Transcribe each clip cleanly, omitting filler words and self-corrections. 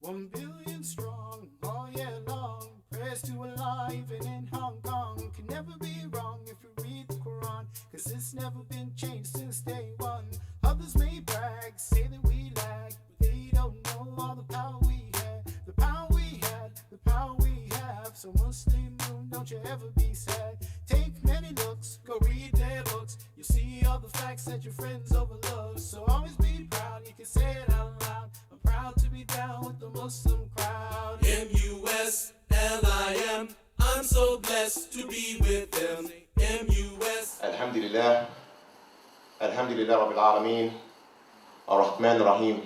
1 billion strong, all year long. Prayers to Allah, even in Hong Kong. Can never be wrong if you read the Quran, cause it's never been changed since day one. Others may brag, say that we lag, but they don't know all the power we had. The power we had, the power we have. So Muslim, don't you ever be sad. Take many looks, go read their books. You'll see all the facts that your friends overlook. So always be proud, you can say it out loud. I'm proud to be down with the Muslim crowd. MUSLIM, I'm so blessed to be with them. MUS. Alhamdulillah, Alhamdulillah Rabbil Alameen, Ar-Rahman Ar-Rahim,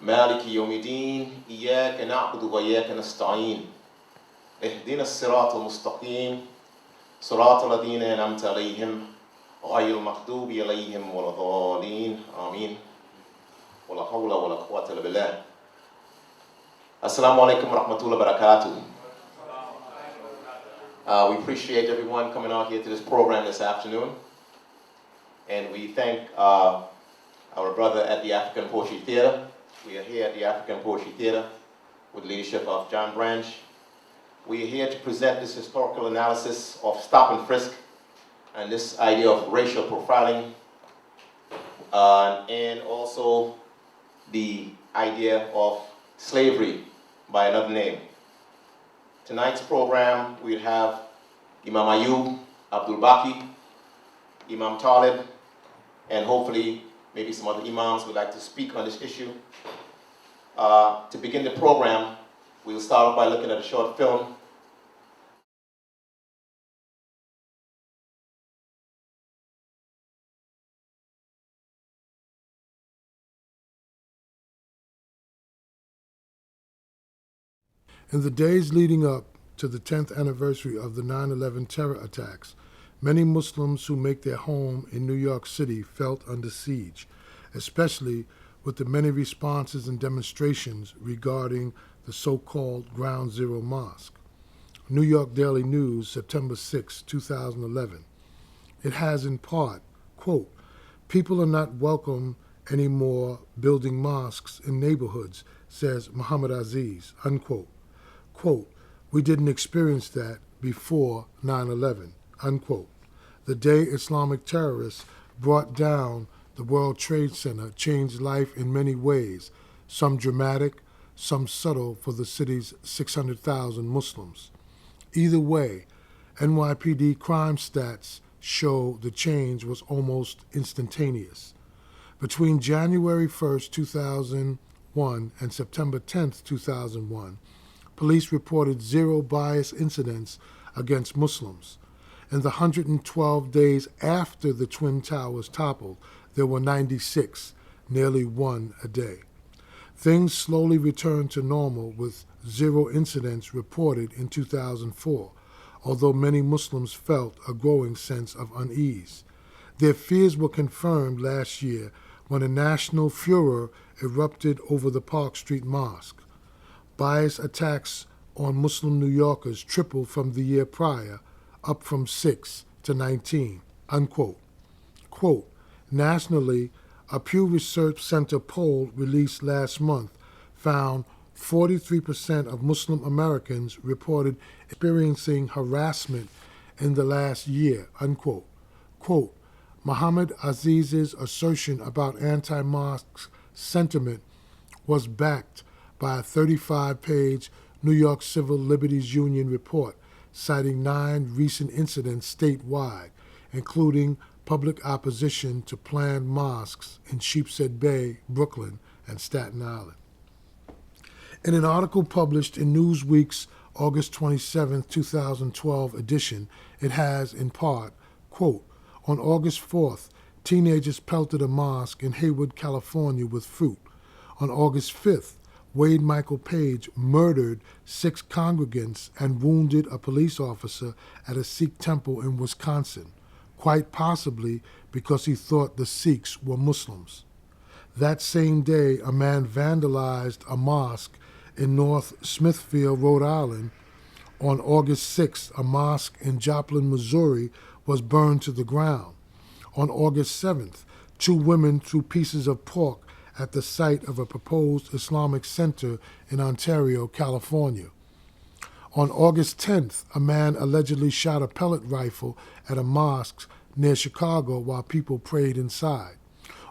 Maliki Yawmiddin, Iyaka na'budu wa iyaka nasta'een, Ihdina as-sirata al-mustaqim, Sirata alladhina an'amta alayhim, Ghayril maghdubi alayhim waladhdallin, Ameen, Wala hawla wala quwwata illa billah. Assalamu alaikum wa rahmatullahi wa barakatuh. We appreciate everyone coming out here to this program this afternoon. And we thank our brother at the African Poetry Theater. We are here at the African Poetry Theater with the leadership of John Branch. We are here to present this historical analysis of stop and frisk and this idea of racial profiling, and also the idea of slavery by another name. Tonight's program, we have Imam Ayub Abdul Baki, Imam Talib, and hopefully maybe some other imams would like to speak on this issue. To begin the program, we'll start off by looking at a short film. In the days leading up to the 10th anniversary of the 9/11 terror attacks, many Muslims who make their home in New York City felt under siege, especially with the many responses and demonstrations regarding the so-called Ground Zero Mosque. New York Daily News, September 6, 2011. It has in part, quote, "People are not welcome anymore building mosques in neighborhoods," says Muhammad Aziz, unquote. Quote, "We didn't experience that before 9/11, unquote. The day Islamic terrorists brought down the World Trade Center changed life in many ways, some dramatic, some subtle for the city's 600,000 Muslims. Either way, NYPD crime stats show the change was almost instantaneous. Between January 1st, 2001 and September 10th, 2001, police reported 0 bias incidents against Muslims. In the 112 days after the Twin Towers toppled, there were 96, nearly 1 a day. Things slowly returned to normal with 0 incidents reported in 2004, although many Muslims felt a growing sense of unease. Their fears were confirmed last year when a national furor erupted over the Park Street Mosque. Bias attacks on Muslim New Yorkers tripled from the year prior, up from 6 to 19, unquote. Quote, nationally, a Pew Research Center poll released last month found 43% of Muslim Americans reported experiencing harassment in the last year, unquote. Quote, Muhammad Aziz's assertion about anti-mosque sentiment was backed by a 35-page New York Civil Liberties Union report citing 9 recent incidents statewide, including public opposition to planned mosques in Sheepshead Bay, Brooklyn, and Staten Island. In an article published in Newsweek's August 27, 2012 edition, it has, in part, quote, on August 4th, teenagers pelted a mosque in Hayward, California with fruit. On August 5th, Wade Michael Page murdered 6 congregants and wounded a police officer at a Sikh temple in Wisconsin, quite possibly because he thought the Sikhs were Muslims. That same day, a man vandalized a mosque in North Smithfield, Rhode Island. On August 6th, a mosque in Joplin, Missouri was burned to the ground. On August 7th, 2 women threw pieces of pork at the site of a proposed Islamic center in Ontario, California. On August 10th, a man allegedly shot a pellet rifle at a mosque near Chicago while people prayed inside.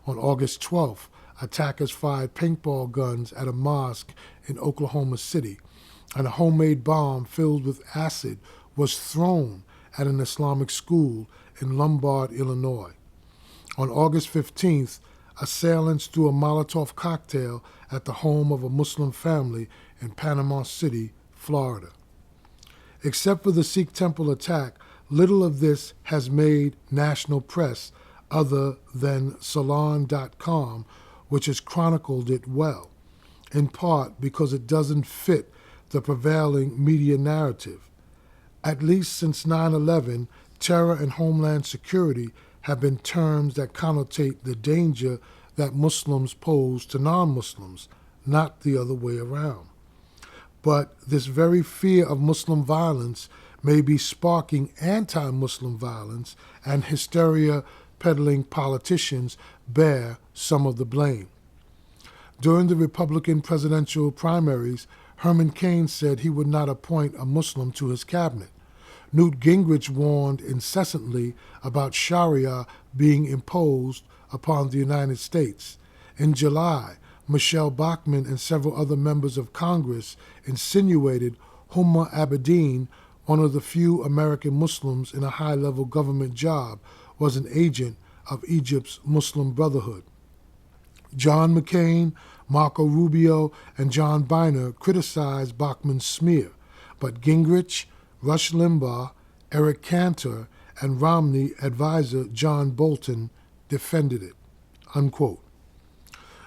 On August 12th, attackers fired paintball guns at a mosque in Oklahoma City, and a homemade bomb filled with acid was thrown at an Islamic school in Lombard, Illinois. On August 15th, assailants threw a Molotov cocktail at the home of a Muslim family in Panama City, Florida. Except for the Sikh temple attack, little of this has made national press other than Salon.com, which has chronicled it well, in part because it doesn't fit the prevailing media narrative. At least since 9/11, terror and homeland security have been terms that connotate the danger that Muslims pose to non-Muslims, not the other way around. But this very fear of Muslim violence may be sparking anti-Muslim violence, and hysteria-peddling politicians bear some of the blame. During the Republican presidential primaries, Herman Cain said he would not appoint a Muslim to his cabinet. Newt Gingrich warned incessantly about Sharia being imposed upon the United States. In July, Michelle Bachmann and several other members of Congress insinuated Huma Abedin, one of the few American Muslims in a high-level government job, was an agent of Egypt's Muslim Brotherhood. John McCain, Marco Rubio, and John Boehner criticized Bachmann's smear, but Gingrich, Rush Limbaugh, Eric Cantor, and Romney advisor John Bolton defended it." Unquote.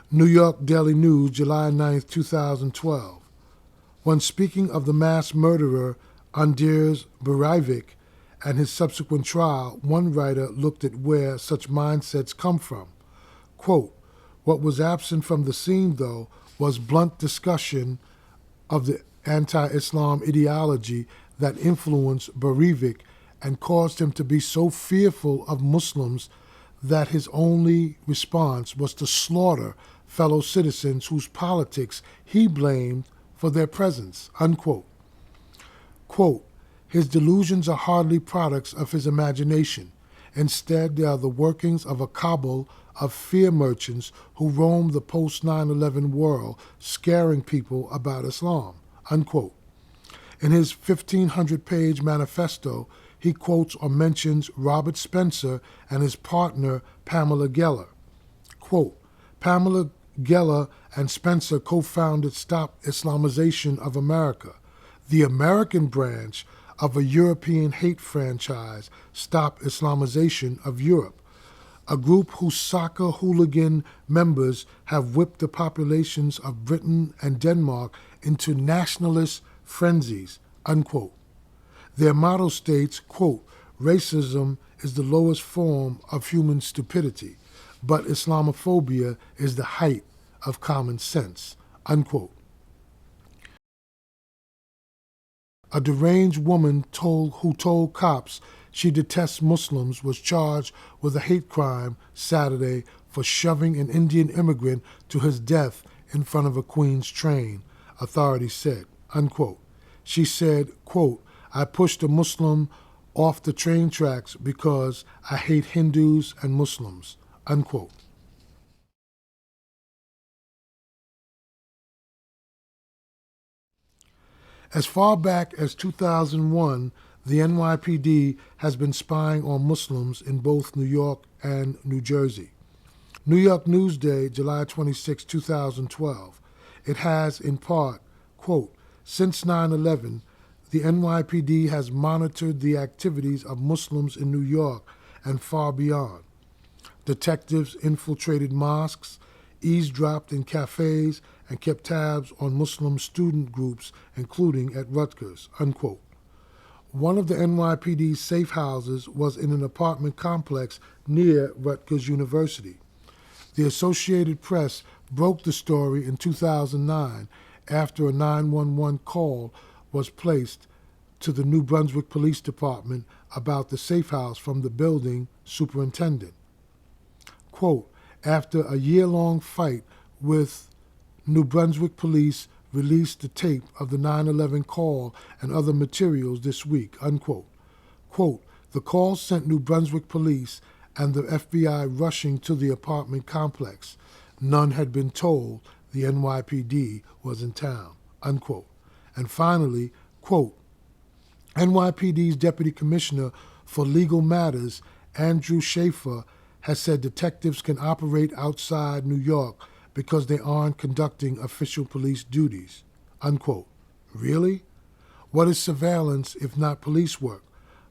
New York Daily News, July 9, 2012. When speaking of the mass murderer Anders Breivik and his subsequent trial, one writer looked at where such mindsets come from. Quote, "What was absent from the scene, though, was blunt discussion of the anti-Islam ideology that influenced Breivik and caused him to be so fearful of Muslims that his only response was to slaughter fellow citizens whose politics he blamed for their presence." Unquote. Quote, "His delusions are hardly products of his imagination. Instead, they are the workings of a cabal of fear merchants who roam the post-9/11 world, scaring people about Islam." Unquote. In his 1,500-page manifesto, he quotes or mentions Robert Spencer and his partner Pamela Geller. Quote, "Pamela Geller and Spencer co-founded Stop Islamization of America, the American branch of a European hate franchise, Stop Islamization of Europe, a group whose soccer hooligan members have whipped the populations of Britain and Denmark into nationalist frenzies." Unquote. Their motto states, quote, "Racism is the lowest form of human stupidity, but Islamophobia is the height of common sense." Unquote. A deranged woman who told cops she detests Muslims was charged with a hate crime Saturday for shoving an Indian immigrant to his death in front of a Queens train, authorities said. Unquote. She said, quote, "I pushed a Muslim off the train tracks because I hate Hindus and Muslims." Unquote. As far back as 2001, the NYPD has been spying on Muslims in both New York and New Jersey. New York Newsday, July 26, 2012. It has, in part, quote, "Since 9/11, the NYPD has monitored the activities of Muslims in New York and far beyond. Detectives infiltrated mosques, eavesdropped in cafes, and kept tabs on Muslim student groups, including at Rutgers." Unquote. One of the NYPD's safe houses was in an apartment complex near Rutgers University. The Associated Press broke the story in 2009 after a 911 call was placed to the New Brunswick Police Department about the safe house from the building superintendent. Quote, "After a year-long fight with New Brunswick police released the tape of the 9/11 call and other materials this week, unquote. Quote, the call sent New Brunswick police and the FBI rushing to the apartment complex. None had been told the NYPD was in town, unquote. And finally, quote, NYPD's Deputy Commissioner for Legal Matters, Andrew Schaefer, has said detectives can operate outside New York because they aren't conducting official police duties, unquote. Really? What is surveillance if not police work?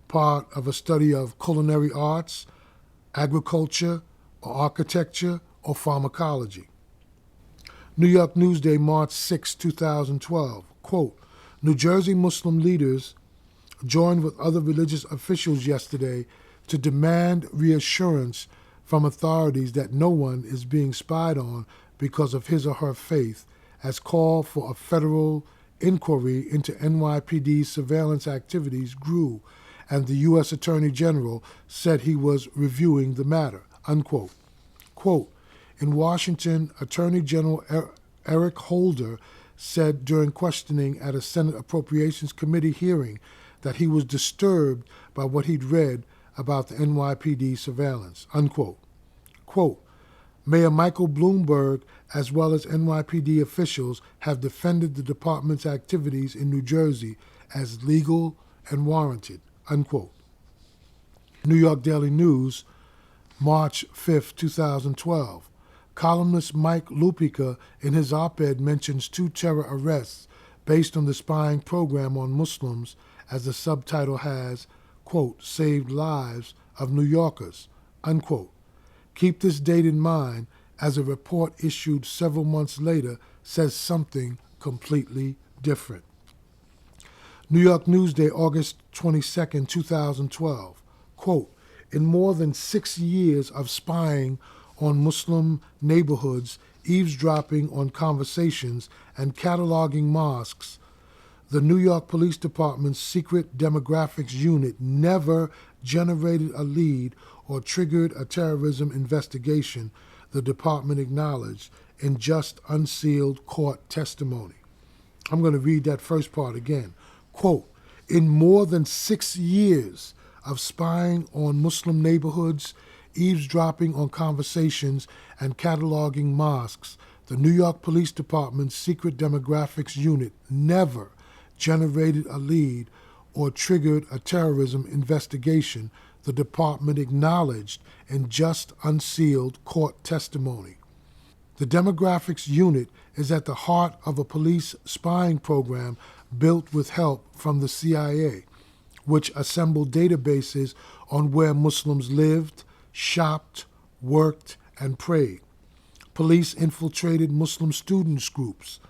Part of a study of culinary arts, agriculture, or architecture, or pharmacology? New York Newsday, March 6, 2012, quote, New Jersey Muslim leaders joined with other religious officials yesterday to demand reassurance from authorities that no one is being spied on because of his or her faith, as call for a federal inquiry into NYPD's surveillance activities grew, and the U.S. Attorney General said he was reviewing the matter, unquote. Quote, in Washington, Attorney General Eric Holder said during questioning at a Senate Appropriations Committee hearing that he was disturbed by what he'd read about the NYPD surveillance, unquote. Quote, Mayor Michael Bloomberg, as well as NYPD officials, have defended the department's activities in New Jersey as legal and warranted, unquote. New York Daily News, March 5, 2012. Columnist Mike Lupica, in his op-ed, mentions 2 terror arrests based on the spying program on Muslims, as the subtitle has, quote, saved lives of New Yorkers, unquote. Keep this date in mind, as a report issued several months later says something completely different. New York Newsday, August 22, 2012, quote, in more than 6 years of spying on Muslim neighborhoods, eavesdropping on conversations, and cataloging mosques, the New York Police Department's Secret Demographics Unit never generated a lead or triggered a terrorism investigation, the department acknowledged in just unsealed court testimony. I'm going to read that first part again. Quote, in more than 6 years of spying on Muslim neighborhoods, eavesdropping on conversations, and cataloging mosques, the New York Police Department's Secret Demographics Unit never generated a lead or triggered a terrorism investigation, the department acknowledged in just unsealed court testimony. The Demographics Unit is at the heart of a police spying program built with help from the CIA, which assembled databases on where Muslims lived, shopped, worked, and prayed. Police infiltrated Muslim students groups,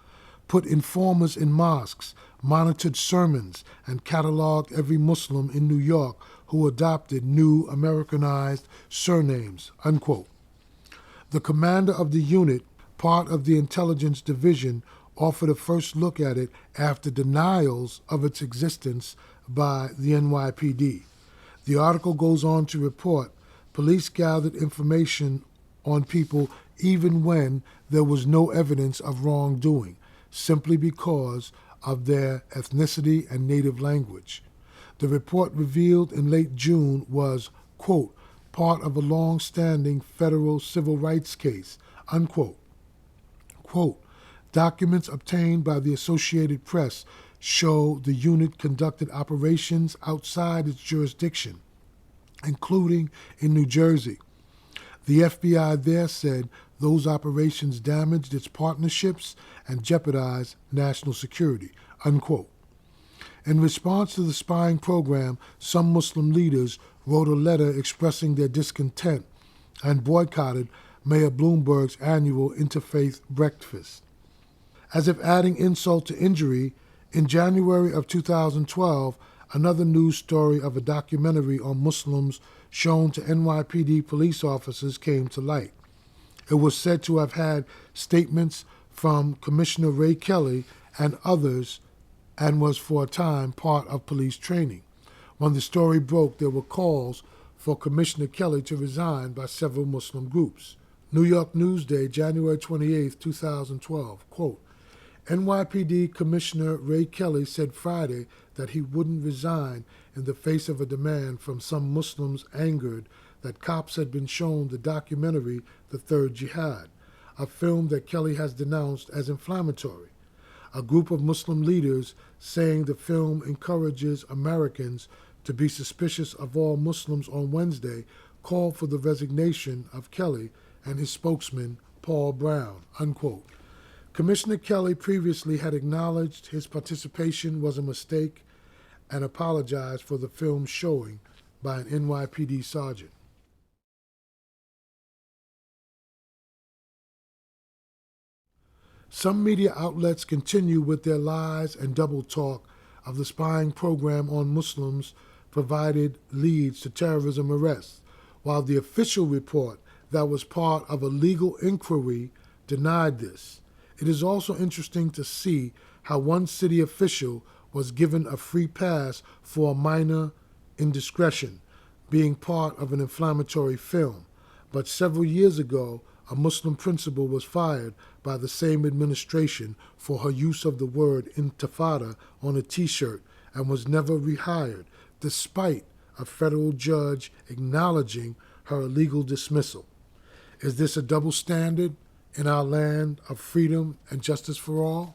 put informers in mosques, monitored sermons, and cataloged every Muslim in New York who adopted new Americanized surnames, unquote. The commander of the unit, part of the intelligence division, offered a first look at it after denials of its existence by the NYPD. The article goes on to report police gathered information on people even when there was no evidence of wrongdoing, simply because of their ethnicity and native language. The report revealed in late June was, quote, part of a long-standing federal civil rights case, unquote. Quote, documents obtained by the Associated Press show the unit conducted operations outside its jurisdiction, including in New Jersey. The FBI there said those operations damaged its partnerships and jeopardized national security, unquote. In response to the spying program, some Muslim leaders wrote a letter expressing their discontent and boycotted Mayor Bloomberg's annual interfaith breakfast. As if adding insult to injury, in January of 2012, another news story of a documentary on Muslims shown to NYPD police officers came to light. It was said to have had statements from Commissioner Ray Kelly and others and was for a time part of police training. When the story broke, there were calls for Commissioner Kelly to resign by several Muslim groups. New York Newsday, January 28, 2012, quote, NYPD Commissioner Ray Kelly said Friday that he wouldn't resign in the face of a demand from some Muslims angered that cops had been shown the documentary The Third Jihad, a film that Kelly has denounced as inflammatory. A group of Muslim leaders saying the film encourages Americans to be suspicious of all Muslims on Wednesday called for the resignation of Kelly and his spokesman, Paul Brown, unquote. Commissioner Kelly previously had acknowledged his participation was a mistake and apologized for the film's showing by an NYPD sergeant. Some media outlets continue with their lies and double talk of the spying program on Muslims provided leads to terrorism arrests, while the official report that was part of a legal inquiry denied this. It is also interesting to see how one city official was given a free pass for a minor indiscretion, being part of an inflammatory film. But several years ago, a Muslim principal was fired by the same administration for her use of the word intifada on a t-shirt and was never rehired, despite a federal judge acknowledging her illegal dismissal. Is this a double standard in our land of freedom and justice for all?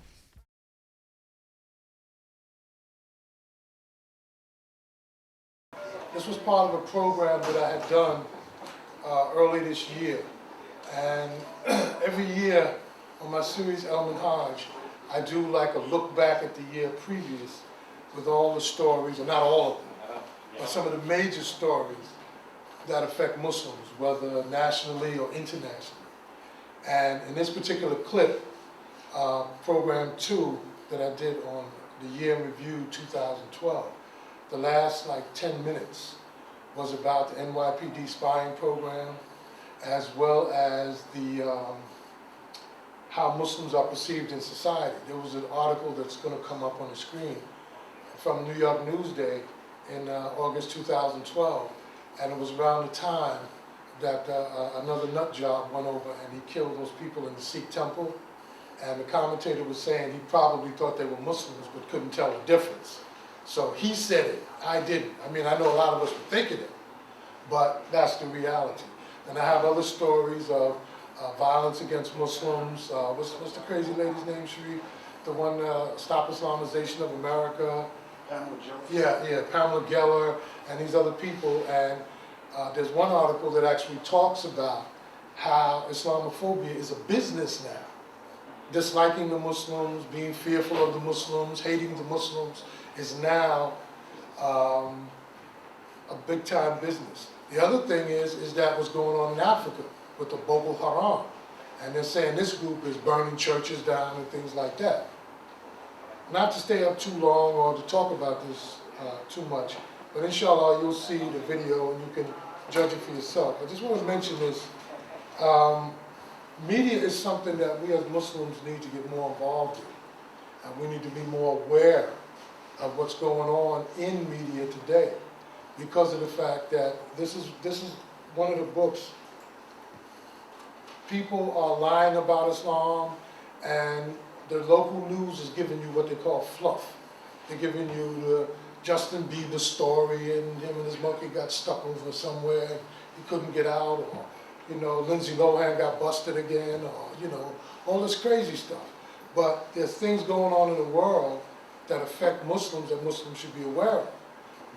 This was part of a program that I had done early this year. And every year on my series El Minhaj, I do like a look back at the year previous with all the stories, or not all of them, but some of the major stories that affect Muslims, whether nationally or internationally. And in this particular clip, program 2 that I did on the year in review 2012, the last like 10 minutes was about the NYPD spying program, as well as the how Muslims are perceived in society. There was an article that's going to come up on the screen from New York Newsday in August 2012, and it was around the time that another nut job went over and he killed those people in the Sikh temple, and the commentator was saying he probably thought they were Muslims but couldn't tell the difference. So he said it, I didn't. I mean, I know a lot of us were thinking it, but that's the reality. And I have other stories of violence against Muslims. What's the crazy lady's name, Sheree? The one, Stop Islamization of America. Pamela Geller. Yeah, Pamela Geller and these other people. And there's one article that actually talks about how Islamophobia is a business now. Disliking the Muslims, being fearful of the Muslims, hating the Muslims is now a big time business. The other thing is that what's going on in Africa with the Boko Haram. And they're saying this group is burning churches down and things like that. Not to stay up too long or to talk about this too much, but inshallah you'll see the video and you can judge it for yourself. I just want to mention this. Media is something that we as Muslims need to get more involved in. And we need to be more aware of what's going on in media today, because of the fact that this is one of the books. People are lying about Islam, and the local news is giving you what they call fluff. They're giving you the Justin Bieber story, and him and his monkey got stuck over somewhere, and he couldn't get out, or Lindsay Lohan got busted again, or all this crazy stuff. But there's things going on in the world that affect Muslims that Muslims should be aware of.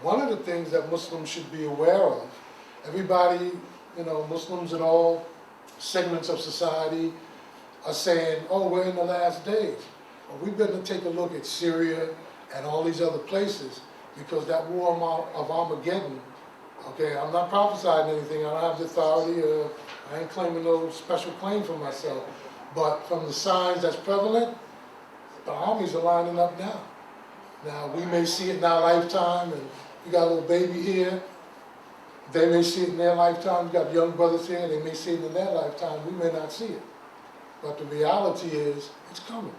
One of the things that Muslims should be aware of, everybody, Muslims in all segments of society are saying, oh, we're in the last days. Well, we better take a look at Syria and all these other places, because that war of Armageddon, okay, I'm not prophesying anything, I don't have the authority, I ain't claiming no special claim for myself, but from the signs that's prevalent, the armies are lining up now. Now, we may see it in our lifetime, and we got a little baby here. They may see it in their lifetime. We got young brothers here. They may see it in their lifetime. We may not see it. But the reality is, it's coming.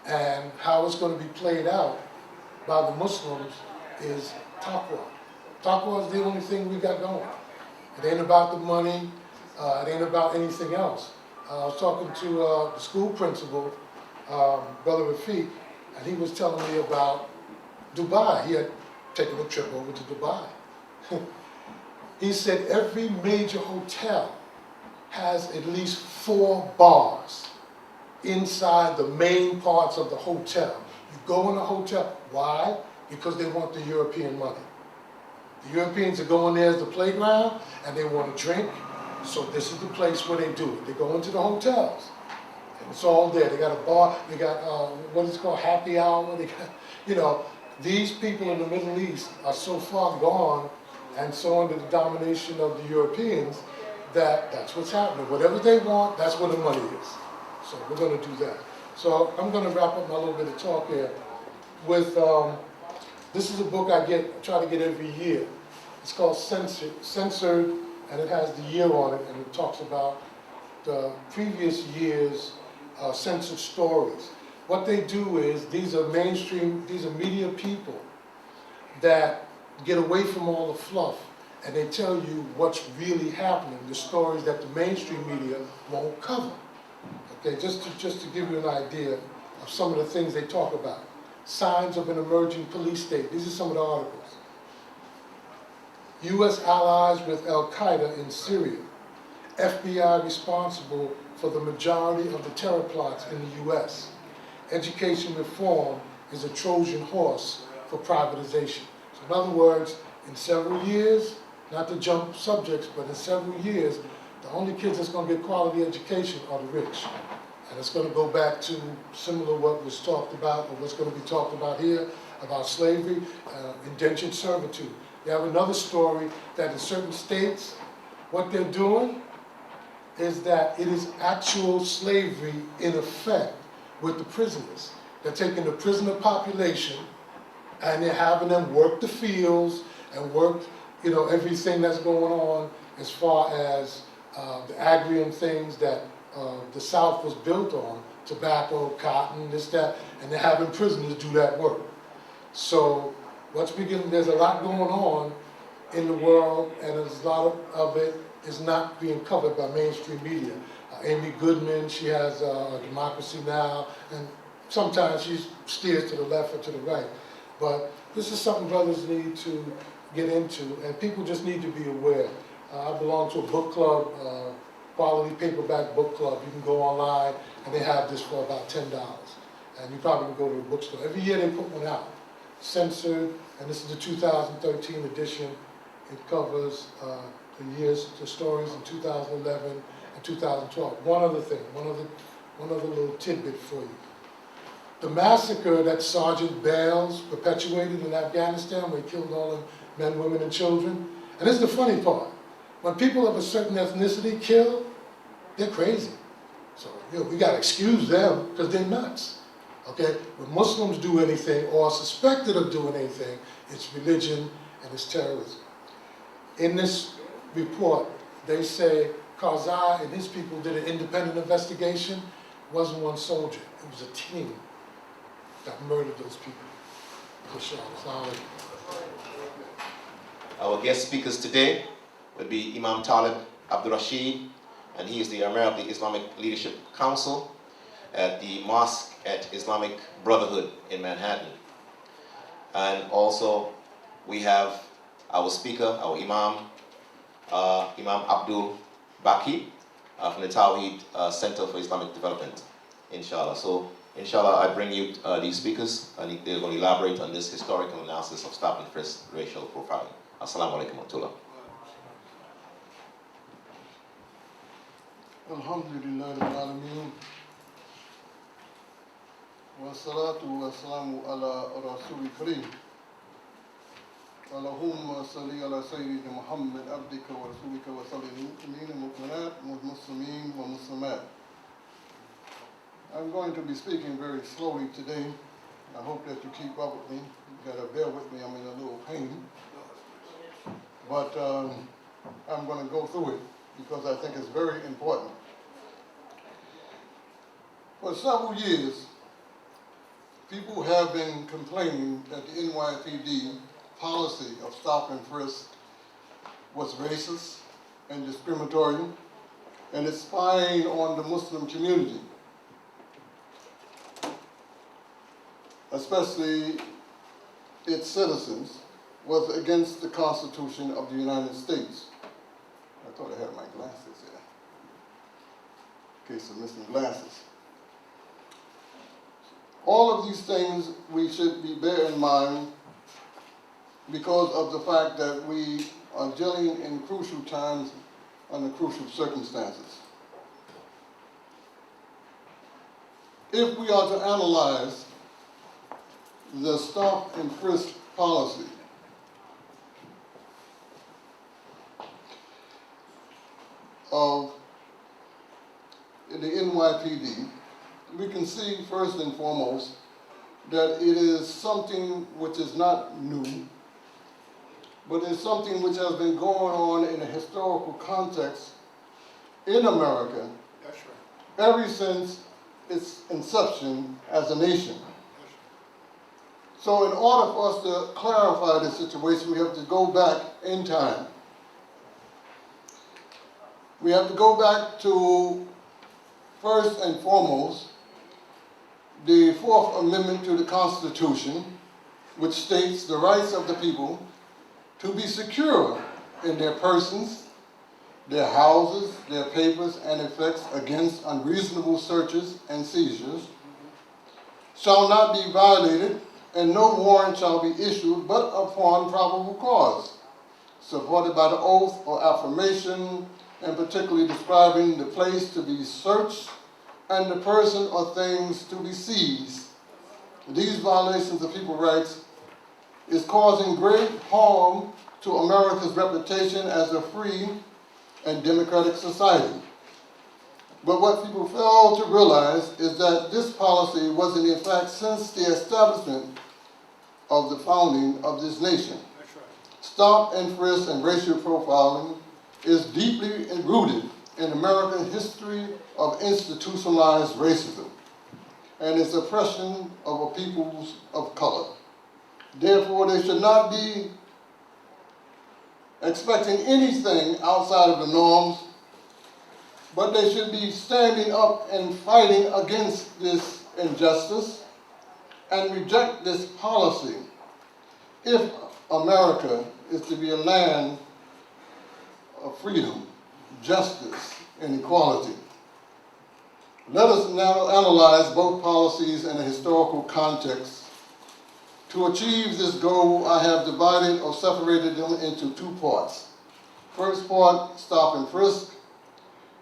And how it's going to be played out by the Muslims is taqwa. Taqwa is the only thing we got going. It ain't about the money. It ain't about anything else. I was talking to the school principal, Brother Rafiq, and he was telling me about Dubai. He had taken a trip over to Dubai. He said every major hotel has at least 4 bars inside the main parts of the hotel. You go in a hotel, why? Because they want the European money. The Europeans are going there as the playground and they want to drink, so this is the place where they do it. They go into the hotels and it's all there. They got a bar, they got what is it called, happy hour, they got, you know, these people in the Middle East are so far gone and so under the domination of the Europeans that that's what's happening. Whatever they want, that's where the money is. So we're going to do that. So I'm going to wrap up my little bit of talk here with, this is a book I try to get every year. It's called Censored, and it has the year on it, and it talks about the previous year's censored stories. What they do is, these are mainstream, these are media people that get away from all the fluff, and they tell you what's really happening, the stories that the mainstream media won't cover. Okay, just to give you an idea of some of the things they talk about. Signs of an emerging police state. These are some of the articles. U.S. allies with Al-Qaeda in Syria. FBI responsible for the majority of the terror plots in the U.S. Education reform is a Trojan horse for privatization. So in other words, in several years, not to jump subjects, but in several years, the only kids that's going to get quality education are the rich. And it's going to go back to similar what was talked about, or what's going to be talked about here, about slavery, indentured servitude. You have another story that in certain states, what they're doing is that it is actual slavery in effect with the prisoners. They're taking the prisoner population and they're having them work the fields and work, you know, everything that's going on as far as the agrarian things that the South was built on, tobacco, cotton, this, that, and they're having prisoners do that work. So what's beginning, there's a lot going on in the world, and a lot of it is not being covered by mainstream media. Amy Goodman, she has Democracy Now!, and sometimes she steers to the left or to the right. But this is something brothers need to get into, and people just need to be aware. I belong to a book club, quality paperback book club. You can go online, and they have this for about $10. And you probably can go to a bookstore. Every year they put one out, censored, and this is the 2013 edition. It covers the stories in 2011 and 2012. One other thing, one other little tidbit for you. The massacre that Sergeant Bales perpetuated in Afghanistan, where he killed all the men, women, and children. And this is the funny part. When people of a certain ethnicity kill, they're crazy. So, you know, we got to excuse them because they're nuts. Okay? When Muslims do anything or are suspected of doing anything, it's religion and it's terrorism. In this report, they say Karzai and his people did an independent investigation. It wasn't one soldier, it was a team that murdered those people. Our guest speakers today will be Imam Talib Abdul Rashid, and he is the Emir of the Islamic Leadership Council at the Mosque at Islamic Brotherhood in Manhattan. And also we have our speaker, our Imam, Imam Abdul Baki from the Tawheed Center for Islamic Development, inshallah. So, inshallah, I bring you these speakers, and they're going to elaborate on this historical analysis of stop and frisk racial profiling. Assalamu alaikum wa rahmatullah. Alhamdulillah Rabbil Alameen. Wa salatu wa salamu ala Rasul Kareem. Allahumma salli ala Sayyidina Muhammad abdika wa rasulika wa sallim mu'minin mu'minat muslimin wa muslimat. I'm going to be speaking very slowly today. I hope that you keep up with me. You gotta bear with me, I'm in a little pain. But I'm going to go through it because I think it's very important. For several years, people have been complaining that the NYPD policy of stop and frisk was racist and discriminatory and its spying on the Muslim community, especially its citizens, was against the Constitution of the United States. I thought I had my glasses here, in case I'm missing glasses. All of these things we should bear in mind because of the fact that we are dealing in crucial times under crucial circumstances. If we are to analyze the stop and frisk policy, of the NYPD, we can see first and foremost that it is something which is not new, but it's something which has been going on in a historical context in America ever since its inception as a nation. So in order for us to clarify the situation, we have to go back in time. We have to go back to, first and foremost, the Fourth Amendment to the Constitution, which states the rights of the people to be secure in their persons, their houses, their papers, and effects against unreasonable searches and seizures, shall not be violated, and no warrant shall be issued but upon probable cause, supported by the oath or affirmation, and particularly describing the place to be searched and the person or things to be seized. These violations of people's rights is causing great harm to America's reputation as a free and democratic society. But what people fail to realize is that this policy was in effect since the establishment of the founding of this nation. That's right. Stop and frisk and racial profiling is deeply rooted in American history of institutionalized racism and its oppression of a peoples of color. Therefore, they should not be expecting anything outside of the norms, but they should be standing up and fighting against this injustice and reject this policy if America is to be a land of freedom, justice, and equality. Let us now analyze both policies in a historical context. To achieve this goal, I have divided or separated them into two parts. First part, stop and frisk,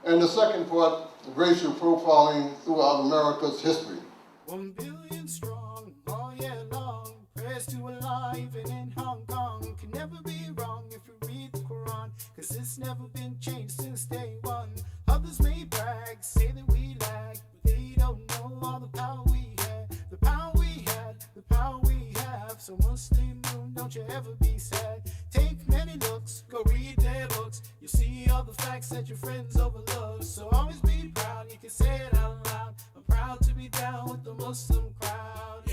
and the second part, racial profiling throughout America's history. 1 billion strong, all year long. Prayers to Allah, even in Hong Kong. Can never be wrong if you read the Quran, cause it's never been changed since day one. Others may brag, say that we lag, but they don't know all the power we had. The power we had, the power we have. So Muslim moon, don't you ever be sad. Take many looks, go read their books. You see all the facts that your friends overlook. So always be proud, you can say it out loud. I'm proud to be down with the Muslim crowd.